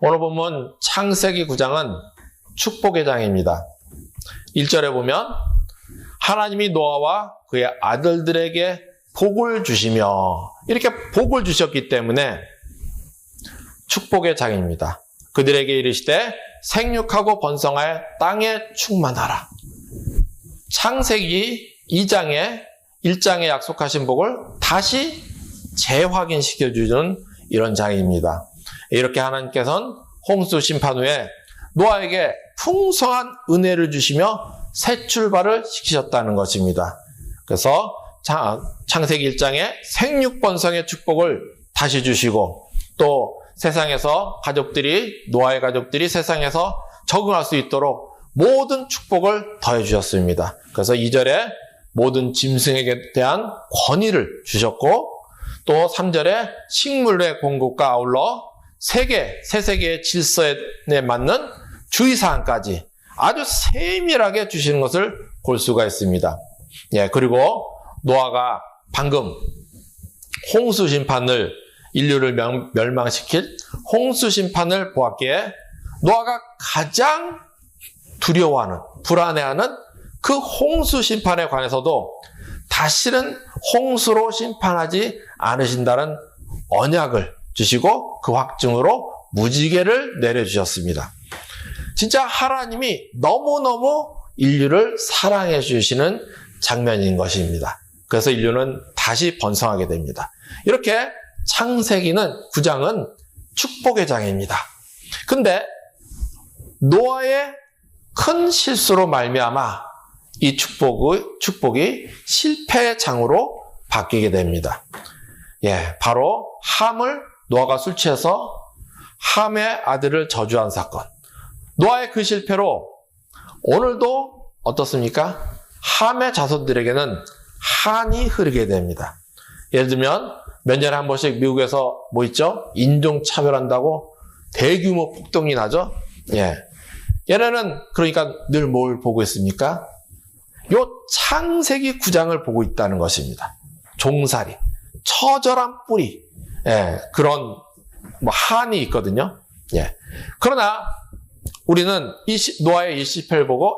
오늘 본문 창세기 9장은 축복의 장입니다. 1절에 보면 하나님이 노아와 그의 아들들에게 복을 주시며 이렇게 복을 주셨기 때문에 축복의 장입니다. 그들에게 이르시되 생육하고 번성하여 땅에 충만하라. 창세기 2장에 1장에 약속하신 복을 다시 재확인시켜주는 이런 장입니다. 이렇게 하나님께서는 홍수 심판 후에 노아에게 풍성한 은혜를 주시며 새 출발을 시키셨다는 것입니다. 그래서 창세기 1장에 생육번성의 축복을 다시 주시고 또 세상에서 노아의 가족들이 세상에서 적응할 수 있도록 모든 축복을 더해 주셨습니다. 그래서 2절에 모든 짐승에게 대한 권위를 주셨고 또 3절에 식물의 공급과 아울러 새 세계의 질서에 맞는 주의사항까지 아주 세밀하게 주시는 것을 볼 수가 있습니다. 그리고 노아가 방금 홍수 심판을 인류를 멸망시킬 홍수 심판을 보았기에 노아가 가장 두려워하는, 불안해하는 그 홍수 심판에 관해서도 다시는 홍수로 심판하지 않으신다는 언약을 주시고 그 확증으로 무지개를 내려주셨습니다. 진짜 하나님이 너무너무 인류를 사랑해 주시는 장면인 것입니다. 그래서 인류는 다시 번성하게 됩니다. 이렇게 창세기는 9장은 축복의 장입니다. 근데 노아의 큰 실수로 말미암아 이 축복이 실패의 장으로 바뀌게 됩니다. 바로 함을 노아가 술 취해서 함의 아들을 저주한 사건. 노아의 그 실패로 오늘도 어떻습니까? 함의 자손들에게는 한이 흐르게 됩니다. 예를 들면 몇 년에 한 번씩 미국에서 뭐 있죠? 인종차별한다고 대규모 폭동이 나죠? 얘네는 그러니까 늘 뭘 보고 있습니까? 요 창세기 9장을 보고 있다는 것입니다. 종살이, 처절한 뿌리, 그런 한이 있거든요. 그러나 우리는 노아의 이 실패를 보고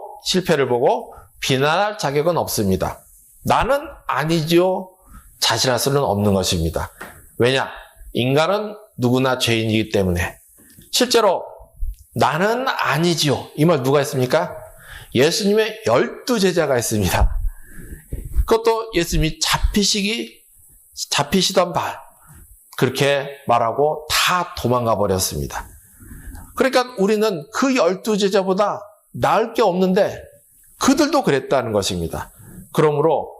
비난할 자격은 없습니다. 나는 아니지요 자신할 수는 없는 것입니다. 왜냐? 인간은 누구나 죄인이기 때문에. 실제로 나는 아니지요. 이 말 누가 했습니까? 예수님의 12제자가 있습니다. 그것도 예수님이 잡히시던 발 그렇게 말하고 다 도망가 버렸습니다. 그러니까 우리는 그 12제자보다 나을 게 없는데 그들도 그랬다는 것입니다. 그러므로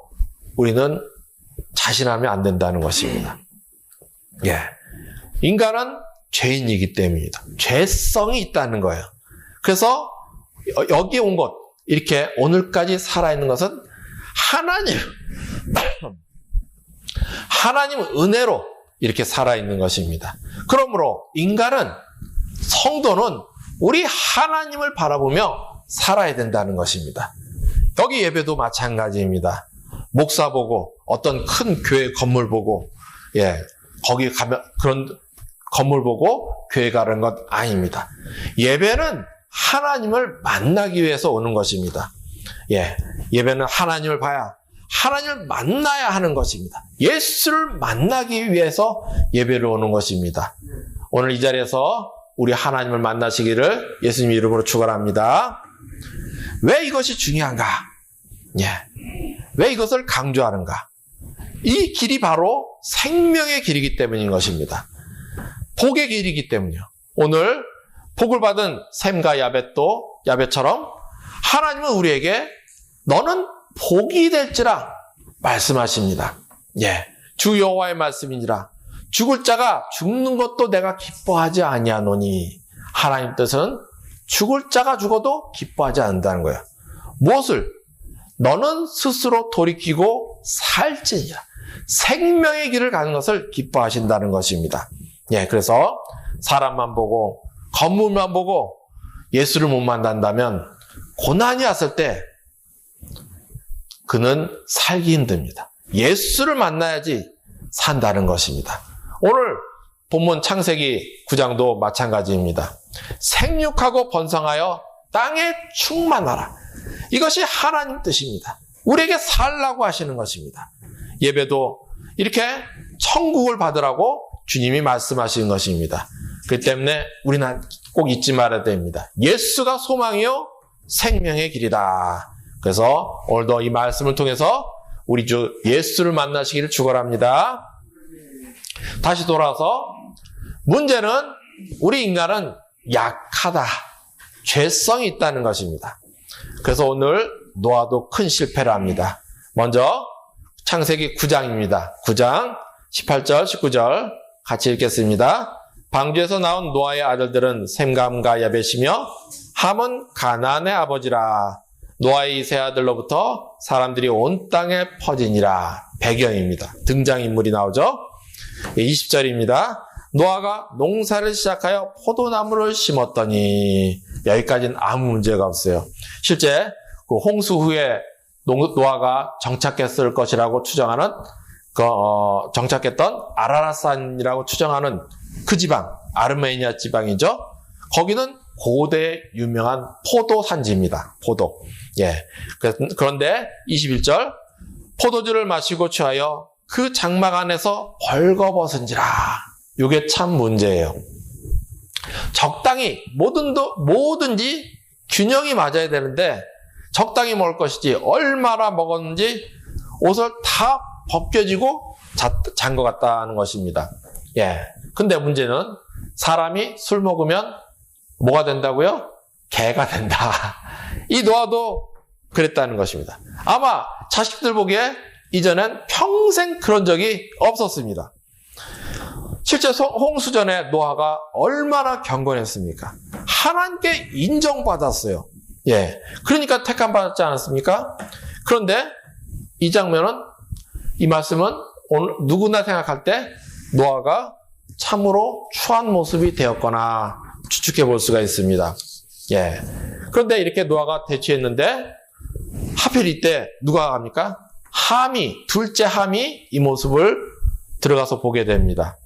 우리는 자신하면 안 된다는 것입니다. 인간은 죄인이기 때문입니다. 죄성이 있다는 거예요. 그래서 여기 온 것, 이렇게 오늘까지 살아있는 것은 하나님 은혜로 이렇게 살아있는 것입니다. 그러므로 인간은, 성도는 우리 하나님을 바라보며 살아야 된다는 것입니다. 여기 예배도 마찬가지입니다. 목사 보고 어떤 큰 교회 건물 보고 거기 가면 그런 건물 보고 교회 가는 것 아닙니다. 예배는 하나님을 만나기 위해서 오는 것입니다. 예배는 하나님을 봐야 하나님을 만나야 하는 것입니다. 예수를 만나기 위해서 예배를 오는 것입니다. 오늘 이 자리에서 우리 하나님을 만나시기를 예수님 이름으로 축원합니다. 왜 이것이 중요한가? 왜 이것을 강조하는가? 이 길이 바로 생명의 길이기 때문인 것입니다. 복의 길이기 때문이요. 오늘 복을 받은 셈과 야벳처럼 하나님은 우리에게 너는 복이 될지라 말씀하십니다. 주 여호와의 말씀이니라. 죽을 자가 죽는 것도 내가 기뻐하지 아니하노니. 하나님 뜻은 죽을 자가 죽어도 기뻐하지 않는다는 거예요. 무엇을? 너는 스스로 돌이키고 살지니라. 생명의 길을 가는 것을 기뻐하신다는 것입니다. 그래서 사람만 보고 건물만 보고 예수를 못 만난다면 고난이 왔을 때 그는 살기 힘듭니다. 예수를 만나야지 산다는 것입니다. 오늘 본문 창세기 9장도 마찬가지입니다. 생육하고 번성하여 땅에 충만하라. 이것이 하나님 뜻입니다. 우리에게 살라고 하시는 것입니다. 예배도 이렇게 천국을 받으라고 주님이 말씀하시는 것입니다. 그렇기 때문에 우리는 꼭 잊지 말아야 됩니다. 예수가 소망이요 생명의 길이다. 그래서 오늘도 이 말씀을 통해서 우리 주 예수를 만나시기를 축원합니다. 다시 돌아와서 문제는 우리 인간은 약하다. 죄성이 있다는 것입니다. 그래서 오늘 노아도 큰 실패를 합니다. 먼저 창세기 9장입니다. 9장 18절 19절 같이 읽겠습니다. 방주에서 나온 노아의 아들들은 셈감과 야벳이며 함은 가나안의 아버지라. 노아의 이 세 아들로부터 사람들이 온 땅에 퍼지니라. 배경입니다. 등장인물이 나오죠. 20절입니다. 노아가 농사를 시작하여 포도나무를 심었더니, 여기까지는 아무 문제가 없어요. 실제 그 홍수 후에 노아가 정착했을 것이라고 추정하는 정착했던 아라랏산이라고 추정하는 그 지방, 아르메니아 지방이죠. 거기는 고대 유명한 포도 산지입니다. 포도. 예. 그런데 21절, 포도주를 마시고 취하여 그 장막 안에서 벌거벗은지라. 이게 참 문제예요. 적당히 뭐든지 균형이 맞아야 되는데 적당히 먹을 것이지 얼마나 먹었는지 옷을 다 벗겨지고 잔 것 같다는 것입니다. 예. 근데 문제는 사람이 술 먹으면 뭐가 된다고요? 개가 된다. 이 노아도 그랬다는 것입니다. 아마 자식들 보기에 이전엔 평생 그런 적이 없었습니다. 실제 홍수 전에 노아가 얼마나 경건했습니까? 하나님께 인정받았어요. 예. 그러니까 택함 받았지 않았습니까? 그런데 이 장면은, 이 말씀은 오늘 누구나 생각할 때 노아가 참으로 추한 모습이 되었거나 추측해 볼 수가 있습니다. 예. 그런데 이렇게 노아가 대취했는데 하필 이때 누가 갑니까? 함이, 둘째 함이 이 모습을 들어가서 보게 됩니다.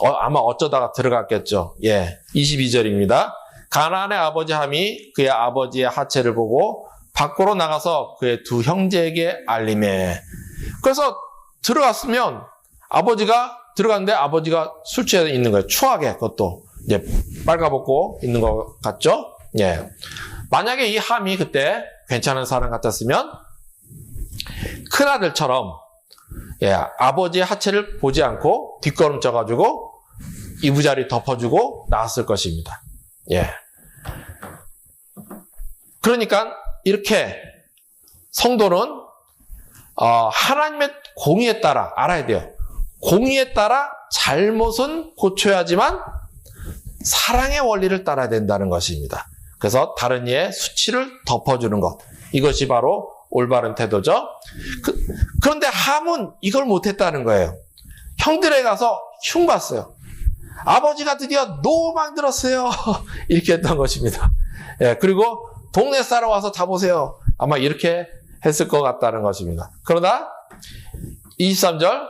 아마 어쩌다가 들어갔겠죠. 예. 22절입니다. 가나안의 아버지 함이 그의 아버지의 하체를 보고 밖으로 나가서 그의 두 형제에게 알림해. 그래서 들어갔으면 아버지가 들어갔는데 아버지가 술 취해 있는 거예요. 추하게 그것도 이제 빨가벗고 있는 것 같죠? 예. 만약에 이 함이 그때 괜찮은 사람 같았으면 큰아들처럼 예, 아버지의 하체를 보지 않고 뒷걸음쳐가지고 이부자리 덮어주고 나왔을 것입니다. 예. 그러니까 이렇게 성도는 하나님의 공의에 따라 알아야 돼요. 공의에 따라 잘못은 고쳐야지만 사랑의 원리를 따라야 된다는 것입니다. 그래서 다른 이의 수치를 덮어주는 것. 이것이 바로 올바른 태도죠. 그런데 함은 이걸 못했다는 거예요. 형들에 가서 흉봤어요. 아버지가 드디어 노망 들었어요. 이렇게 했던 것입니다. 예, 그리고 동네 사람 와서 잡으세요. 아마 이렇게 했을 것 같다는 것입니다. 그러나 23절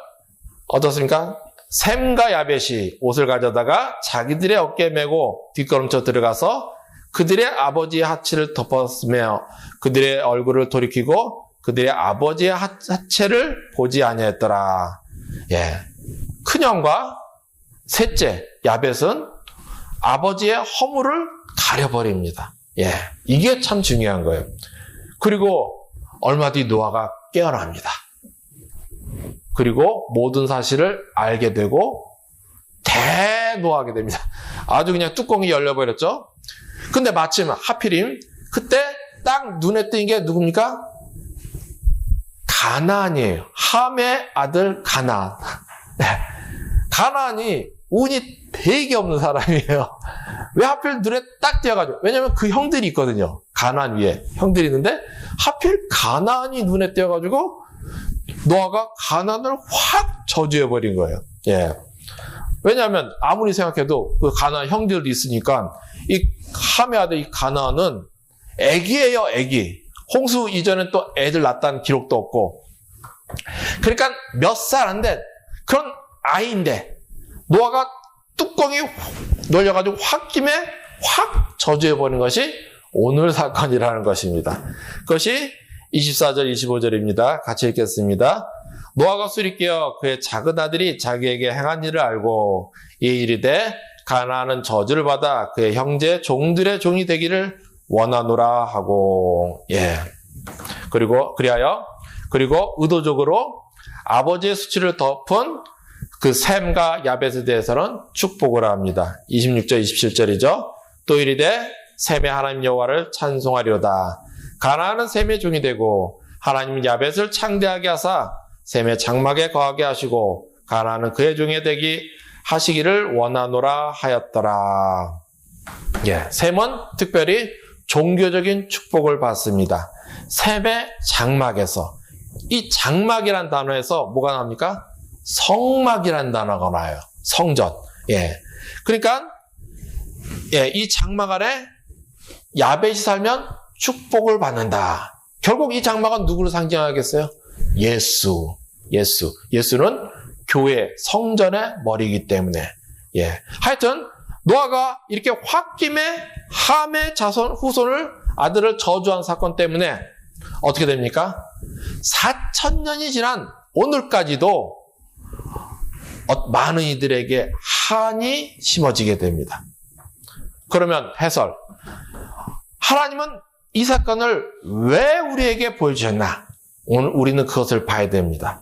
어떻습니까? 셈과 야벳이 옷을 가져다가 자기들의 어깨에 메고 뒷걸음쳐 들어가서 그들의 아버지의 하체를 덮었으며 그들의 얼굴을 돌이키고 그들의 아버지의 하체를 보지 아니했더라. 예, 큰형과 셋째 야벳은 아버지의 허물을 가려버립니다. 예, 이게 참 중요한 거예요. 그리고 얼마 뒤 노아가 깨어납니다. 그리고 모든 사실을 알게 되고 대노하게 됩니다. 아주 그냥 뚜껑이 열려버렸죠. 근데 마침 하필임 그때 딱 눈에 띈 게 누굽니까? 가나안이에요. 함의 아들 가나안. 가나안이 운이 되게 없는 사람이에요. 왜 하필 눈에 딱 띄어가지고? 왜냐면 그 형들이 있거든요. 가나안 위에 형들이 있는데 하필 가나안이 눈에 띄어가지고 노아가 가나안을 확 저주해버린 거예요. 예. 왜냐하면 아무리 생각해도 그 가나안 형들이 있으니까 이 함의 아들 이 가나안은 애기예요, 애기. 홍수 이전엔 또 애들 낳았다는 기록도 없고. 그러니까 몇 살 안 된 그런 아이인데 노아가 뚜껑이 놀려가지고 홧김에 확 저주해버린 것이 오늘 사건이라는 것입니다. 그것이 24절, 25절입니다. 같이 읽겠습니다. 노아가 술이 깨어 그의 작은 아들이 자기에게 행한 일을 알고 이 일이 돼 가나안은 저주를 받아 그의 형제 종들의 종이 되기를 원하노라 하고, 그리고 의도적으로 아버지의 수치를 덮은 그 셈과 야벳에 대해서는 축복을 합니다. 26절, 27절이죠. 또 이르되 셈의 하나님 여호와를 찬송하리로다. 가나안은 셈의 종이 되고 하나님 야벳을 창대하게 하사 셈의 장막에 거하게 하시고 가나안은 그의 종이 되기 하시기를 원하노라 하였더라. 셈은 특별히 종교적인 축복을 받습니다. 셈의 장막에서, 이 장막이란 단어에서 뭐가 나옵니까? 성막이란 단어가 나와요. 성전. 그러니까 이 장막 아래 야벳이 살면 축복을 받는다. 결국 이 장막은 누구를 상징하겠어요? 예수는 교회, 성전의 머리이기 때문에. 하여튼 노아가 이렇게 홧김에 함의 자손, 후손을, 아들을 저주한 사건 때문에 어떻게 됩니까? 4,000년이 지난 오늘까지도 많은 이들에게 한이 심어지게 됩니다. 그러면 해설. 하나님은 이 사건을 왜 우리에게 보여주셨나? 오늘 우리는 그것을 봐야 됩니다.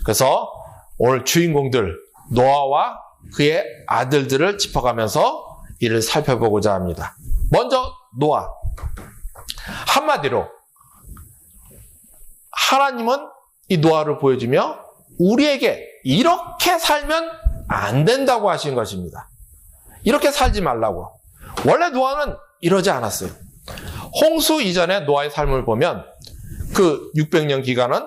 그래서 오늘 주인공들, 노아와 그의 아들들을 짚어가면서 이를 살펴보고자 합니다. 먼저 노아. 한마디로 하나님은 이 노아를 보여주며 우리에게 이렇게 살면 안 된다고 하신 것입니다. 이렇게 살지 말라고. 원래 노아는 이러지 않았어요. 홍수 이전에 노아의 삶을 보면 그 600년 기간은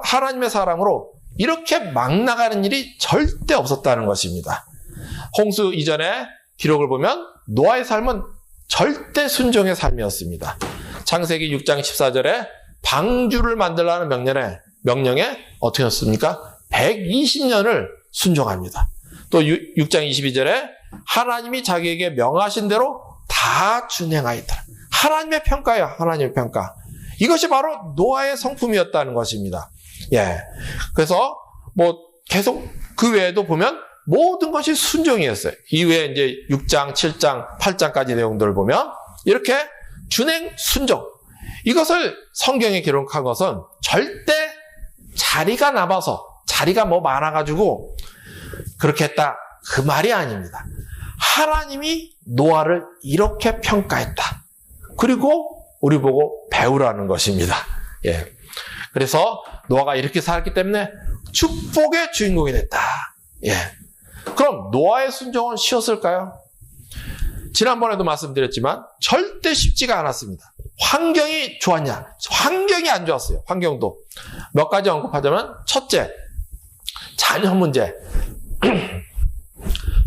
하나님의 사람으로 이렇게 막 나가는 일이 절대 없었다는 것입니다. 홍수 이전에 기록을 보면 노아의 삶은 절대 순종의 삶이었습니다. 창세기 6장 14절에 방주를 만들라는 명령에 어떻게 했습니까? 120년을 순종합니다. 또 6장 22절에 하나님이 자기에게 명하신 대로 다 준행하였다. 하나님의 평가예요. 하나님의 평가. 이것이 바로 노아의 성품이었다는 것입니다. 그래서 계속 그 외에도 보면 모든 것이 순종이었어요. 이후에 이제 6장, 7장, 8장까지 내용들을 보면 이렇게 준행, 순종. 이것을 성경에 기록한 것은 절대 자리가 남아서, 자리가 많아가지고 그렇게 했다. 그 말이 아닙니다. 하나님이 노아를 이렇게 평가했다. 그리고 우리 보고 배우라는 것입니다. 그래서 노아가 이렇게 살았기 때문에 축복의 주인공이 됐다. 그럼 노아의 순종은 쉬웠을까요? 지난번에도 말씀드렸지만 절대 쉽지가 않았습니다. 환경이 좋았냐? 환경이 안 좋았어요. 환경도. 몇 가지 언급하자면 첫째, 자녀 문제.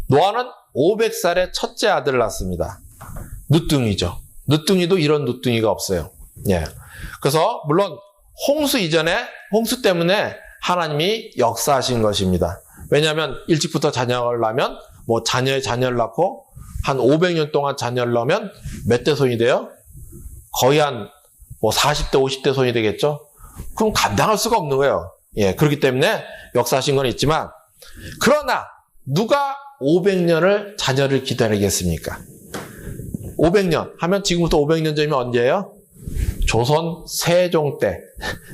노아는 500살에 첫째 아들을 낳습니다. 누뚱이죠. 누뚱이도 이런 누뚱이가 없어요. 그래서 물론 홍수 이전에, 홍수 때문에 하나님이 역사하신 것입니다. 왜냐하면 일찍부터 자녀를 낳으면 자녀의 자녀를 낳고 한 500년 동안 자녀를 낳으면 몇 대 손이 돼요? 거의 한 40대, 50대 손이 되겠죠? 그럼 감당할 수가 없는 거예요. 그렇기 때문에 역사하신 건 있지만, 그러나 누가 500년을 자녀를 기다리겠습니까? 500년 하면 지금부터 500년 전이면 언제예요? 조선 세종 때.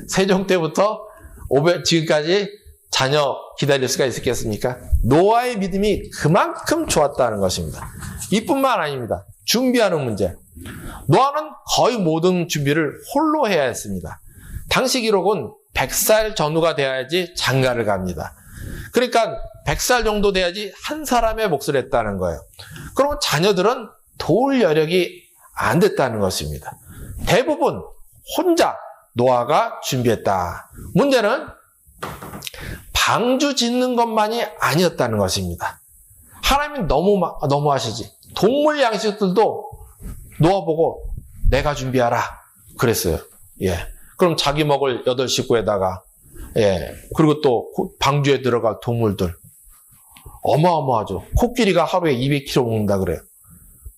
세종 때부터 지금까지 자녀 기다릴 수가 있었겠습니까? 노아의 믿음이 그만큼 좋았다는 것입니다. 이뿐만 아닙니다. 준비하는 문제. 노아는 거의 모든 준비를 홀로 해야 했습니다. 당시 기록은 100살 전후가 돼야지 장가를 갑니다. 그러니까 100살 정도 돼야지 한 사람의 몫을 했다는 거예요. 그러면 자녀들은 도울 여력이 안 됐다는 것입니다. 대부분 혼자 노아가 준비했다. 문제는 방주 짓는 것만이 아니었다는 것입니다. 하나님이 너무 하시지. 동물 양식들도 노아 보고 내가 준비하라 그랬어요. 그럼 자기 먹을 8식구에다가 그리고 또 방주에 들어갈 동물들 어마어마하죠. 코끼리가 하루에 200kg 먹는다 그래요.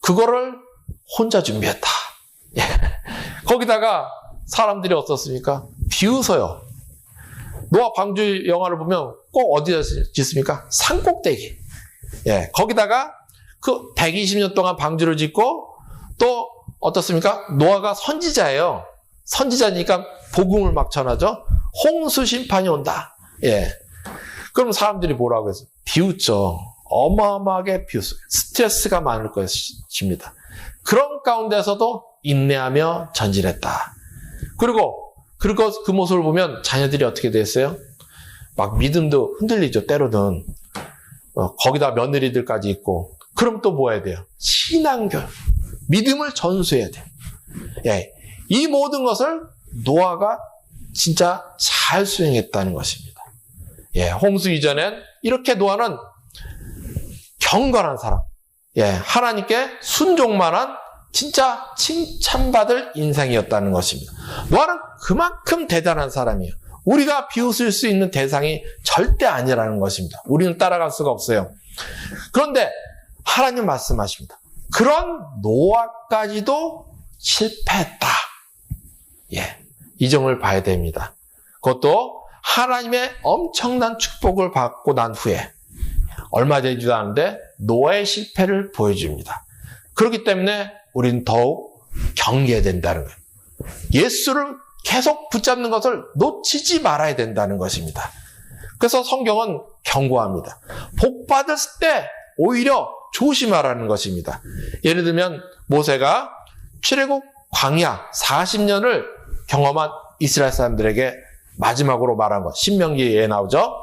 그거를 혼자 준비했다. 예. 거기다가 사람들이 어떻습니까? 비웃어요. 노아 방주 영화를 보면 꼭 어디에 짓습니까? 산꼭대기. 예. 거기다가 그 120년 동안 방주를 짓고 또 어떻습니까? 노아가 선지자예요. 선지자니까 복음을 막 전하죠. 홍수 심판이 온다. 예. 그럼 사람들이 뭐라고 해서 비웃죠. 어마어마하게 비웃어요. 스트레스가 많을 것입니다. 그런 가운데서도 인내하며 전진했다. 그리고 그 모습을 보면 자녀들이 어떻게 됐어요? 막 믿음도 흔들리죠. 때로는. 거기다 며느리들까지 있고. 그럼 또 뭐 해야 돼요? 신앙교육. 믿음을 전수해야 돼요. 예. 이 모든 것을 노아가 진짜 잘 수행했다는 것입니다. 예. 홍수 이전엔 이렇게 노아는 경건한 사람. 예. 하나님께 순종만한 진짜 칭찬받을 인생이었다는 것입니다. 노아는 그만큼 대단한 사람이에요. 우리가 비웃을 수 있는 대상이 절대 아니라는 것입니다. 우리는 따라갈 수가 없어요. 그런데 하나님 말씀하십니다. 그런 노아까지도 실패했다. 예, 이 점을 봐야 됩니다. 그것도 하나님의 엄청난 축복을 받고 난 후에 얼마 되지도 않은데 노아의 실패를 보여줍니다. 그렇기 때문에 우리는 더욱 경계해야 된다는 거예요. 예수를 계속 붙잡는 것을 놓치지 말아야 된다는 것입니다. 그래서 성경은 경고합니다. 복 받았을 때 오히려 조심하라는 것입니다. 예를 들면 모세가 출애굽 광야 40년을 경험한 이스라엘 사람들에게 마지막으로 말한 것, 신명기에 나오죠.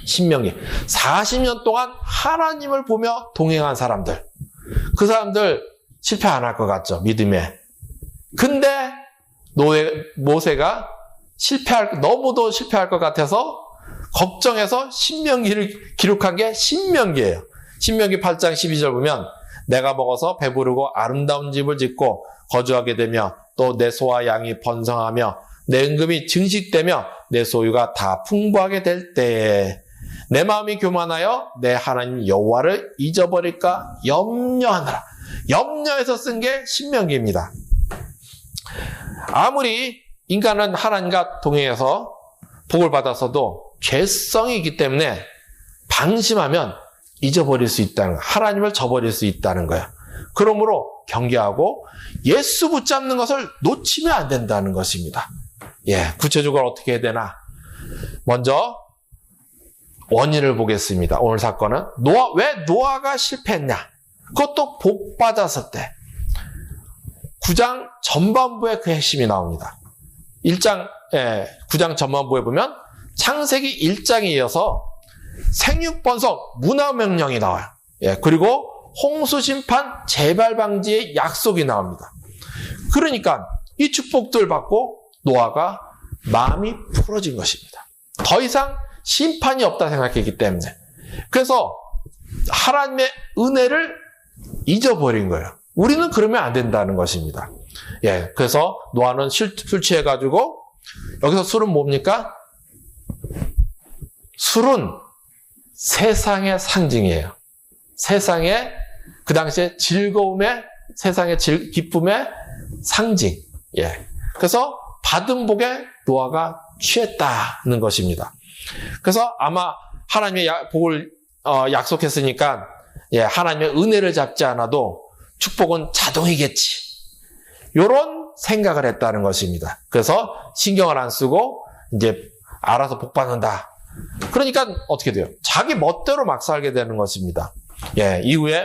신명기 40년 동안 하나님을 보며 동행한 사람들, 그 사람들 실패 안 할 것 같죠, 믿음에. 근데 모세가 너무도 실패할 것 같아서 걱정해서 신명기를 기록한 게 신명기예요. 신명기 8장 12절 보면 내가 먹어서 배부르고 아름다운 집을 짓고 거주하게 되며 또 내 소와 양이 번성하며 내 은금이 증식되며 내 소유가 다 풍부하게 될 때에 내 마음이 교만하여 내 하나님 여호와를 잊어버릴까 염려하느라. 염려해서 쓴 게 신명기입니다. 아무리 인간은 하나님과 동행해서 복을 받아서도 죄성이 있기 때문에 방심하면 잊어버릴 수 있다는 거예요. 하나님을 저버릴 수 있다는 거예요. 그러므로 경계하고 예수 붙잡는 것을 놓치면 안 된다는 것입니다. 예, 구체적으로 어떻게 해야 되나? 먼저 원인을 보겠습니다. 오늘 사건은 왜 노아가 실패했냐? 그것도 복 받았을 때 9장 전반부에 그 핵심이 나옵니다. 9장 전반부에 보면 창세기 1장에 이어서 생육번성 문화명령이 나와요. 예, 그리고 홍수심판 재발방지의 약속이 나옵니다. 그러니까 이 축복들 받고 노아가 마음이 풀어진 것입니다. 더 이상 심판이 없다 생각했기 때문에. 그래서 하나님의 은혜를 잊어버린 거예요. 우리는 그러면 안 된다는 것입니다. 예, 그래서 노아는 술 취해가지고, 여기서 술은 뭡니까? 술은 세상의 상징이에요. 세상의, 그 당시에 즐거움의, 세상의 기쁨의 상징. 예. 그래서 받은 복에 노아가 취했다는 것입니다. 그래서 아마 하나님의 복을 약속했으니까, 예, 하나님의 은혜를 잡지 않아도 축복은 자동이겠지. 요런 생각을 했다는 것입니다. 그래서 신경을 안 쓰고 이제 알아서 복 받는다. 그러니까 어떻게 돼요? 자기 멋대로 막 살게 되는 것입니다. 예,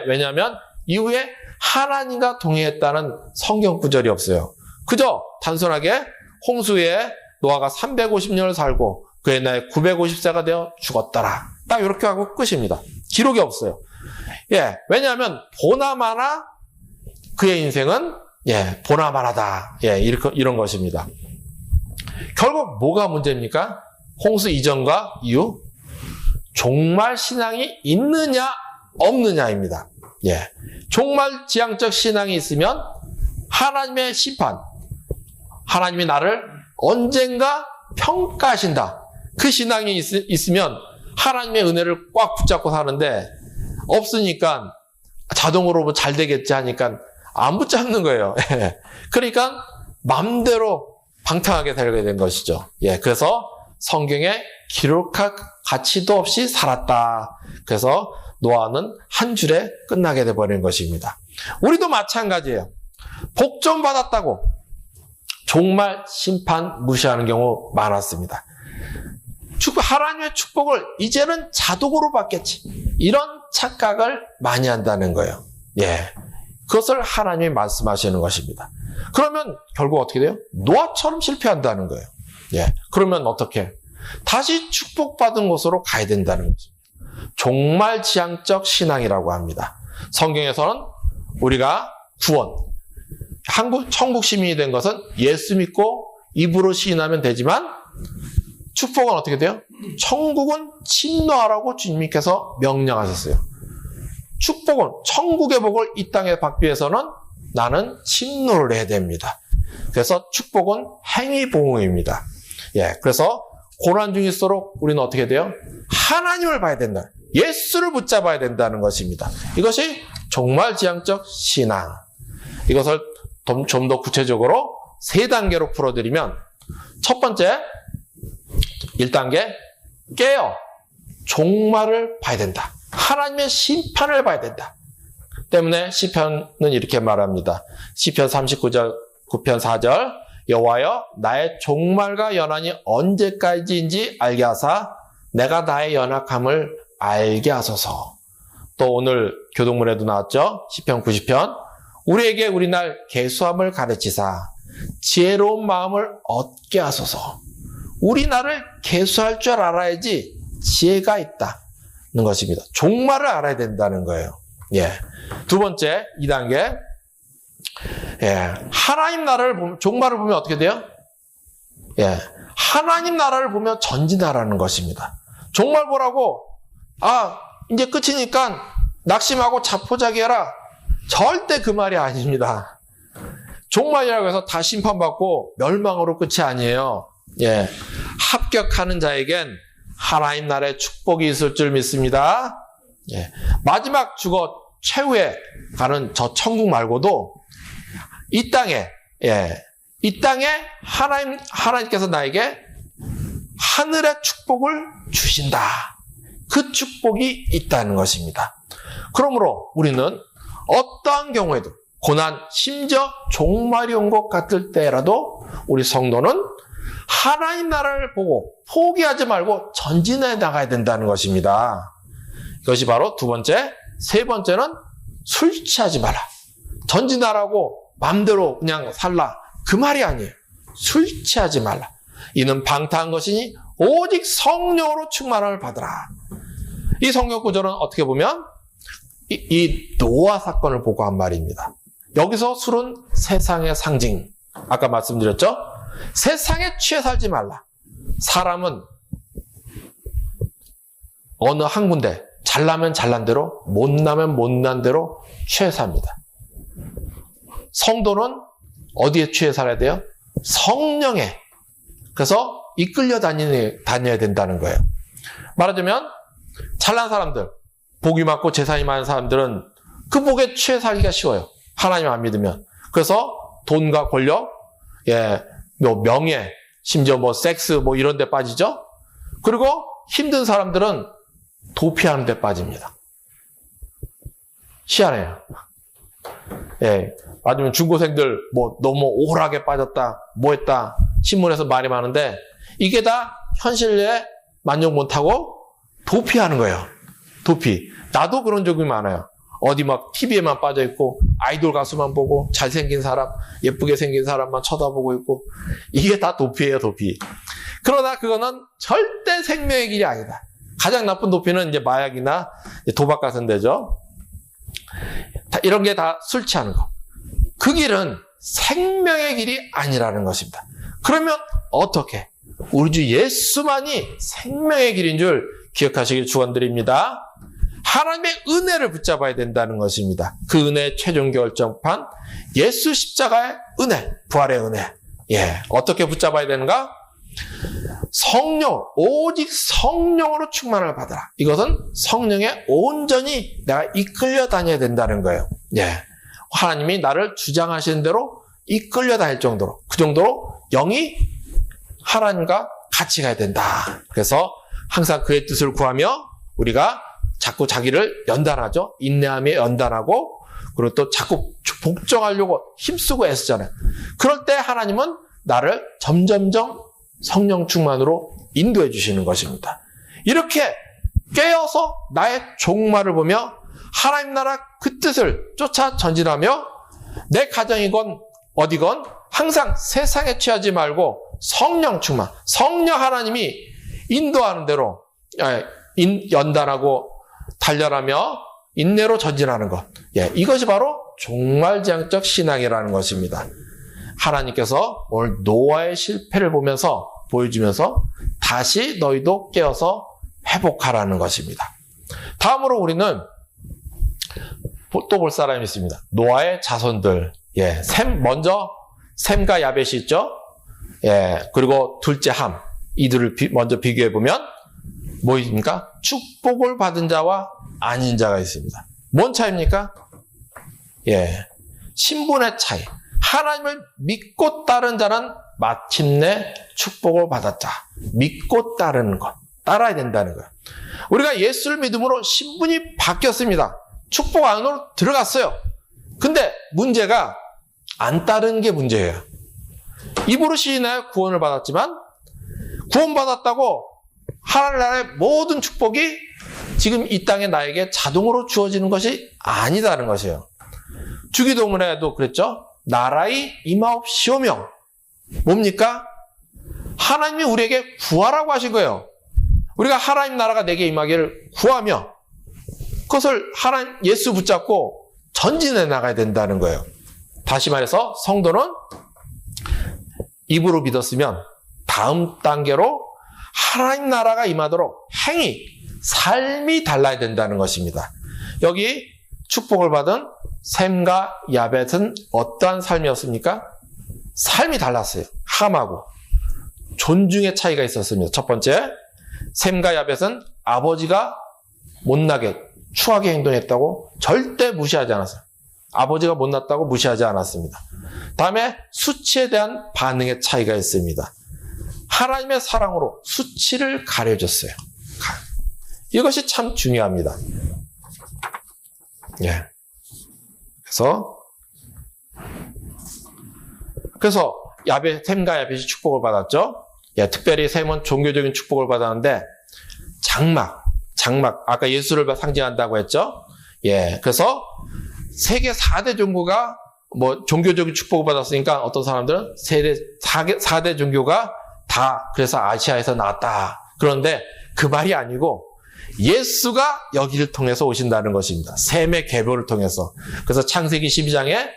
왜냐하면 이후에 하나님과 동행했다는 성경 구절이 없어요. 그저 단순하게 홍수에 노아가 350년을 살고 그의 나이 950세가 되어 죽었더라. 딱 이렇게 하고 끝입니다. 기록이 없어요. 예, 왜냐하면 보나마나 그의 인생은 보나마나다. 예, 이런 것입니다. 결국 뭐가 문제입니까? 홍수 이전과 이후 종말 신앙이 있느냐 없느냐입니다. 예, 종말 지향적 신앙이 있으면 하나님의 심판, 하나님이 나를 언젠가 평가하신다. 그 신앙이 있으면 하나님의 은혜를 꽉 붙잡고 사는데 없으니까 자동으로 뭐 잘 되겠지 하니까 안 붙잡는 거예요. 그러니까 마음대로 방탕하게 살게 된 것이죠. 그래서 성경에 기록할 가치도 없이 살았다. 그래서 노아는 한 줄에 끝나게 돼버린 것입니다. 우리도 마찬가지예요. 복 좀 받았다고 정말 심판 무시하는 경우 많았습니다. 하나님의 축복을 이제는 자동으로 받겠지. 이런 착각을 많이 한다는 거예요. 그것을 하나님이 말씀하시는 것입니다. 그러면 결국 어떻게 돼요? 노아처럼 실패한다는 거예요. 그러면 어떻게? 다시 축복받은 곳으로 가야 된다는 거죠. 종말 지향적 신앙이라고 합니다. 성경에서는 우리가 구원, 천국 시민이 된 것은 예수 믿고 입으로 시인하면 되지만 축복은 어떻게 돼요? 천국은 침노하라고 주님께서 명령하셨어요. 축복은 천국의 복을 이 땅에 받기 위해서는 나는 침노를 해야 됩니다. 그래서 축복은 행위보응입니다. 그래서 고난 중일수록 우리는 어떻게 돼요? 하나님을 봐야 된다. 예수를 붙잡아야 된다는 것입니다. 이것이 종말지향적 신앙. 이것을 좀 더 구체적으로 3단계로 풀어드리면 첫 번째, 1단계, 깨어 종말을 봐야 된다. 하나님의 심판을 봐야 된다. 때문에 시편은 이렇게 말합니다. 시편 39편 4절 여호와여 나의 종말과 연한이 언제까지인지 알게 하사 내가 나의 연약함을 알게 하소서. 또 오늘 교동문에도 나왔죠. 시편 90편 우리에게 우리날 계수함을 가르치사 지혜로운 마음을 얻게 하소서. 우리 나를 계수할 줄 알아야지 지혜가 있다는 것입니다. 종말을 알아야 된다는 거예요. 두 번째 2단계 하나님 나라를 보면 종말을 보면 어떻게 돼요? 하나님 나라를 보면 전진하라는 것입니다. 종말 보라고 이제 끝이니까 낙심하고 자포자기해라. 절대 그 말이 아닙니다. 종말이라고 해서 다 심판받고 멸망으로 끝이 아니에요. 합격하는 자에겐 하나님 나라의 축복이 있을 줄 믿습니다. 마지막 죽어 최후에 가는 저 천국 말고도 이 땅에 하나님께서 나에게 하늘의 축복을 주신다. 그 축복이 있다는 것입니다. 그러므로 우리는 어떠한 경우에도 고난, 심지어 종말이 온 것 같을 때라도 우리 성도는 하나님 나라를 보고 포기하지 말고 전진해 나가야 된다는 것입니다. 이것이 바로 두 번째. 세 번째는 술 취하지 마라. 전진하라고 마음대로 그냥 살라. 그 말이 아니에요. 술 취하지 말라. 이는 방탕한 것이니 오직 성령으로 충만함을 받으라. 이 성경 구절은 어떻게 보면 이 노아 사건을 보고 한 말입니다. 여기서 술은 세상의 상징. 아까 말씀드렸죠? 세상에 취해 살지 말라. 사람은 어느 한 군데 잘나면 잘난 대로 못나면 못난 대로 취해 삽니다. 성도는 어디에 취해 살아야 돼요? 성령에. 그래서 이끌려 다녀야 된다는 거예요. 말하자면 잘난 사람들, 복이 많고 재산이 많은 사람들은 그 복에 취해 살기가 쉬워요. 하나님 안 믿으면. 그래서 돈과 권력, 명예, 심지어 섹스 이런 데 빠지죠. 그리고 힘든 사람들은 도피하는 데 빠집니다. 희한해요. 맞으면 중고생들 너무 오락에 빠졌다, 했다, 신문에서 말이 많은데 이게 다 현실에 만족 못하고 도피하는 거예요. 도피. 나도 그런 적이 많아요. 어디 TV에만 빠져있고 아이돌 가수만 보고 잘생긴 사람, 예쁘게 생긴 사람만 쳐다보고 있고 이게 다 도피예요, 도피. 그러나 그거는 절대 생명의 길이 아니다. 가장 나쁜 도피는 이제 마약이나 도박 같은 데죠. 이런 게 다 술 취하는 거. 그 길은 생명의 길이 아니라는 것입니다. 그러면 어떻게? 우리 주 예수만이 생명의 길인 줄 기억하시길 축원드립니다. 하나님의 은혜를 붙잡아야 된다는 것입니다. 그 은혜의 최종 결정판 예수 십자가의 은혜, 부활의 은혜. 어떻게 붙잡아야 되는가? 성령, 오직 성령으로 충만을 받아라. 이것은 성령에 온전히 내가 이끌려 다녀야 된다는 거예요. 예. 하나님이 나를 주장하시는 대로 이끌려 다닐 정도로, 그 정도로 영이 하나님과 같이 가야 된다. 그래서 항상 그의 뜻을 구하며 우리가 자꾸 자기를 연단하죠. 인내하며 연단하고, 그리고 또 자꾸 복종하려고 힘쓰고 애쓰잖아요. 그럴 때 하나님은 나를 점점점 성령 충만으로 인도해 주시는 것입니다. 이렇게 깨어서 나의 종말을 보며 하나님 나라 그 뜻을 쫓아 전진하며 내 가정이건 어디건 항상 세상에 취하지 말고 성령 충만, 성령 하나님이 인도하는 대로 연단하고 단련하며 인내로 전진하는 것. 예, 이것이 바로 종말지향적 신앙이라는 것입니다. 하나님께서 오늘 노아의 실패를 보면서 보여주면서 다시 너희도 깨어서 회복하라는 것입니다. 다음으로 우리는 또 볼 사람이 있습니다. 노아의 자손들. 예, 먼저 셈과 야벳이 있죠. 예, 그리고 둘째 함. 이들을 먼저 비교해 보면 뭐입니까? 축복을 받은 자와 아닌 자가 있습니다. 뭔 차이입니까? 예, 신분의 차이. 하나님을 믿고 따른 자는 마침내 축복을 받았다. 믿고 따르는 것. 따라야 된다는 거예요. 우리가 예수를 믿음으로 신분이 바뀌었습니다. 축복 안으로 들어갔어요. 근데 문제가 안 따르는 게 문제예요. 입으로 시인하여 구원을 받았지만 구원받았다고 하나님 나라의 모든 축복이 지금 이 땅에 나에게 자동으로 주어지는 것이 아니다는 것이에요. 주기도문에도 그랬죠. 나라의 임하옵시오며 뭡니까? 하나님이 우리에게 구하라고 하신 거예요. 우리가 하나님 나라가 내게 임하기를 구하며 그것을 하나님 예수 붙잡고 전진해 나가야 된다는 거예요. 다시 말해서 성도는 입으로 믿었으면 다음 단계로 하나님 나라가 임하도록 행위, 삶이 달라야 된다는 것입니다. 여기 축복을 받은 셈과 야벳은 어떠한 삶이었습니까? 삶이 달랐어요. 함하고 존중의 차이가 있었습니다. 첫 번째, 셈과 야벳은 아버지가 못나게 추하게 행동했다고 절대 무시하지 않았어요. 아버지가 못났다고 무시하지 않았습니다. 다음에 수치에 대한 반응의 차이가 있습니다. 하나님의 사랑으로 수치를 가려줬어요. 이것이 참 중요합니다. 예. 그래서 셈과 야벳이 축복을 받았죠. 예, 특별히 셈은 종교적인 축복을 받았는데 장막, 아까 예수를 상징한다고 했죠. 예, 그래서 세계 4대 종교가 종교적인 축복을 받았으니까 어떤 사람들은 4대 종교가 다 그래서 아시아에서 나왔다. 그런데 그 말이 아니고 예수가 여기를 통해서 오신다는 것입니다. 셈의 계보를 통해서. 그래서 창세기 12장에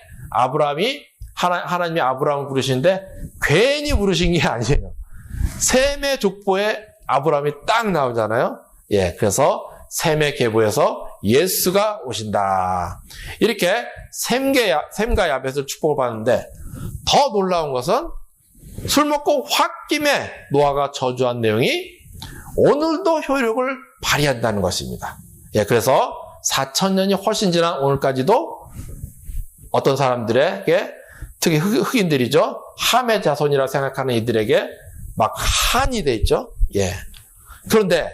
하나님이 아브라함을 부르시는데 괜히 부르신 게 아니에요. 셈의 족보에 아브라함이 딱 나오잖아요. 예, 그래서 셈의 계보에서 예수가 오신다. 이렇게 셈과 야벳을 축복을 받는데 더 놀라운 것은 술 먹고 홧김에 노아가 저주한 내용이 오늘도 효력을 발휘한다는 것입니다. 예, 그래서 4,000년이 훨씬 지난 오늘까지도 어떤 사람들에게 특히 흑인들이죠. 함의 자손이라 생각하는 이들에게 막 한이 돼 있죠. 예. 그런데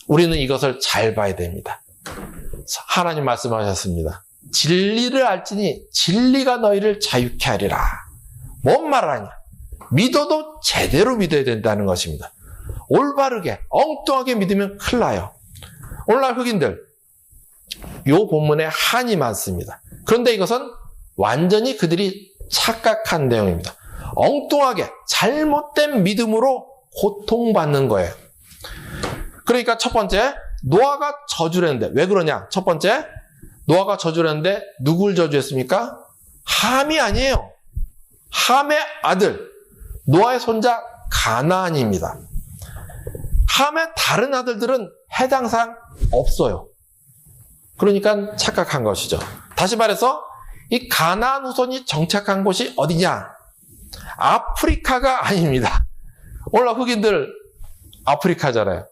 우리는 이것을 잘 봐야 됩니다. 하나님 말씀하셨습니다. 진리를 알지니 진리가 너희를 자유케 하리라. 뭔 말하냐? 믿어도 제대로 믿어야 된다는 것입니다. 올바르게 엉뚱하게 믿으면 큰일 나요. 오늘날 흑인들 이 본문에 한이 많습니다. 그런데 이것은 완전히 그들이 착각한 내용입니다. 엉뚱하게 잘못된 믿음으로 고통받는 거예요. 그러니까 첫 번째, 노아가 저주를 했는데 왜 그러냐? 첫 번째, 노아가 저주를 했는데 누굴 저주했습니까? 함이 아니에요. 함의 아들, 노아의 손자 가나안입니다. 함의 다른 아들들은 해당사항 없어요. 그러니까 착각한 것이죠. 다시 말해서 이 가나안 후손이 정착한 곳이 어디냐? 아프리카가 아닙니다. 오늘 흑인들 아프리카잖아요.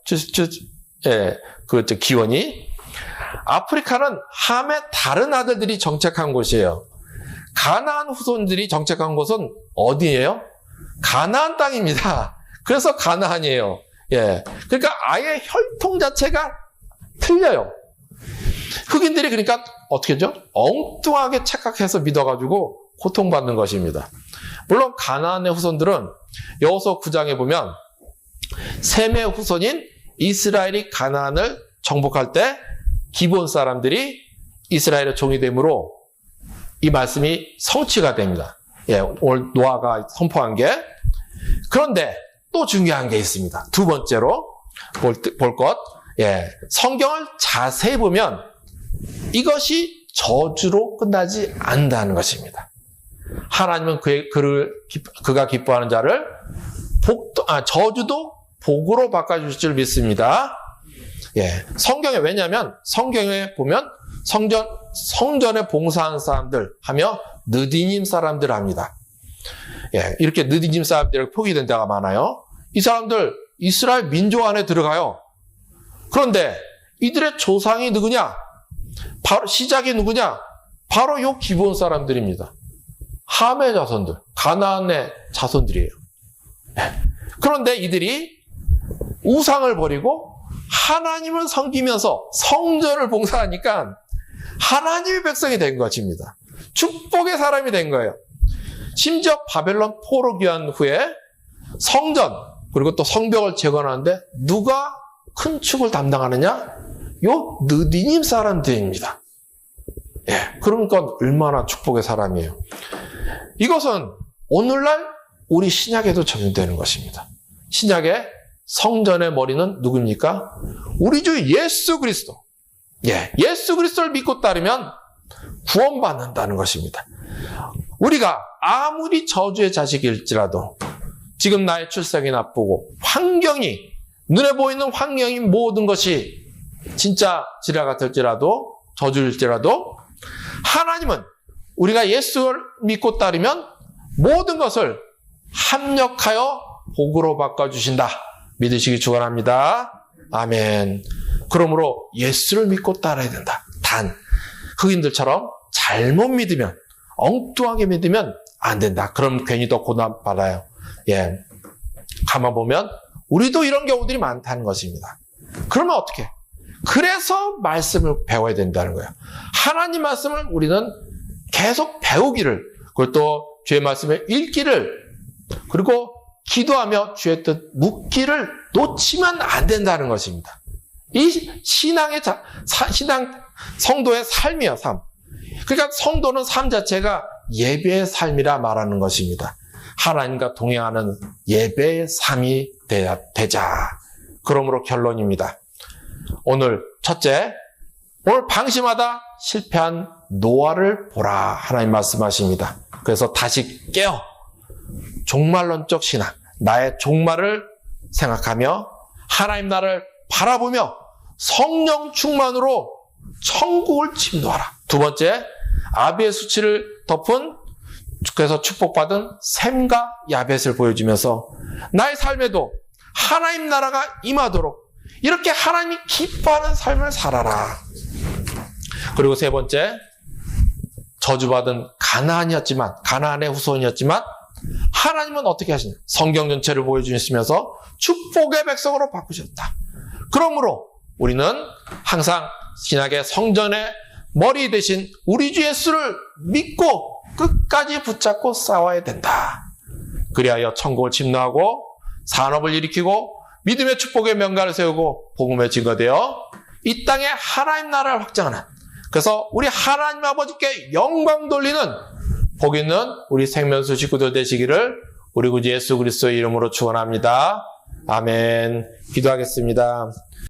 기원이. 아프리카는 함의 다른 아들들이 정착한 곳이에요. 가나안 후손들이 정착한 곳은 어디예요? 가나안 땅입니다. 그래서 가나안이에요. 예. 그러니까 아예 혈통 자체가 틀려요. 흑인들이 그러니까 어떻게 하죠? 엉뚱하게 착각해서 믿어가지고 고통받는 것입니다. 물론 가나안의 후손들은 여호수아 9장에 보면 셈의 후손인 이스라엘이 가나안을 정복할 때 기브온 사람들이 이스라엘의 종이 되므로 이 말씀이 성취가 됩니다. 예, 오늘 노아가 선포한 게. 그런데 또 중요한 게 있습니다. 두 번째로 볼 것. 예, 성경을 자세히 보면 이것이 저주로 끝나지 않는다는 것입니다. 하나님은 그가 기뻐하는 자를 저주도 복으로 바꿔주실 줄 믿습니다. 예, 성경에, 왜냐하면 성경에 보면 성전에 봉사한 사람들 하며 느디님 사람들 합니다. 예, 이렇게 느디님 사람들이 표기된 데가 많아요. 이 사람들 이스라엘 민족 안에 들어가요. 그런데 이들의 조상이 누구냐? 바로 시작이 누구냐? 바로 요 기브온 사람들입니다. 함의 자손들, 가나안의 자손들이에요. 예. 그런데 이들이 우상을 버리고 하나님을 섬기면서 성전을 봉사하니까 하나님의 백성이 된 것입니다. 축복의 사람이 된 거예요. 심지어 바벨론 포로 귀환 후에 성전 그리고 또 성벽을 재건하는데 누가 큰 축을 담당하느냐? 요 느디님 사람들입니다. 예, 그러니까 얼마나 축복의 사람이에요. 이것은 오늘날 우리 신약에도 적용되는 것입니다. 신약의 성전의 머리는 누굽니까? 우리 주 예수 그리스도. 예, 예수 그리스도를 믿고 따르면 구원받는다는 것입니다. 우리가 아무리 저주의 자식일지라도 지금 나의 출생이 나쁘고 환경이 눈에 보이는 환경이 모든 것이 진짜 지뢰 같을지라도 저주일지라도 하나님은 우리가 예수를 믿고 따르면 모든 것을 합력하여 복으로 바꿔주신다. 믿으시기 축원합니다. 아멘. 그러므로 예수를 믿고 따라야 된다. 단 흑인들처럼 잘못 믿으면 엉뚱하게 믿으면 안 된다. 그럼 괜히 더 고난 받아요. 예, 가만 보면 우리도 이런 경우들이 많다는 것입니다. 그러면 어떻게? 그래서 말씀을 배워야 된다는 거예요. 하나님 말씀을 우리는 계속 배우기를, 그리고 또 주의 말씀을 읽기를, 그리고 기도하며 주의 뜻 묻기를 놓치면 안 된다는 것입니다. 이 신앙 성도의 삶이에요, 삶. 그러니까 성도는 삶 자체가 예배의 삶이라 말하는 것입니다. 하나님과 동행하는 예배의 삶이 되자. 그러므로 결론입니다. 오늘 첫째, 오늘 방심하다 실패한 노아를 보라. 하나님 말씀하십니다. 그래서 다시 깨어 종말론적 신앙, 나의 종말을 생각하며 하나님 나를 바라보며 성령 충만으로 천국을 침노하라. 두 번째, 아비의 수치를 덮은, 그래서 축복받은 셈과 야벳을 보여주면서 나의 삶에도 하나님 나라가 임하도록 이렇게 하나님이 기뻐하는 삶을 살아라. 그리고 세 번째, 저주받은 가나안의 후손이었지만 하나님은 어떻게 하시냐? 성경 전체를 보여주시면서 축복의 백성으로 바꾸셨다. 그러므로 우리는 항상 신약의 성전의 머리 대신 우리 주 예수를 믿고 끝까지 붙잡고 싸워야 된다. 그리하여 천국을 침노하고 산업을 일으키고 믿음의 축복의 명가를 세우고 복음의 증거되어 이 땅에 하나님 나라를 확장하는, 그래서 우리 하나님 아버지께 영광 돌리는 복 있는 우리 생명수 식구들 되시기를 우리 구주 예수 그리스도의 이름으로 축원합니다. 아멘. 기도하겠습니다.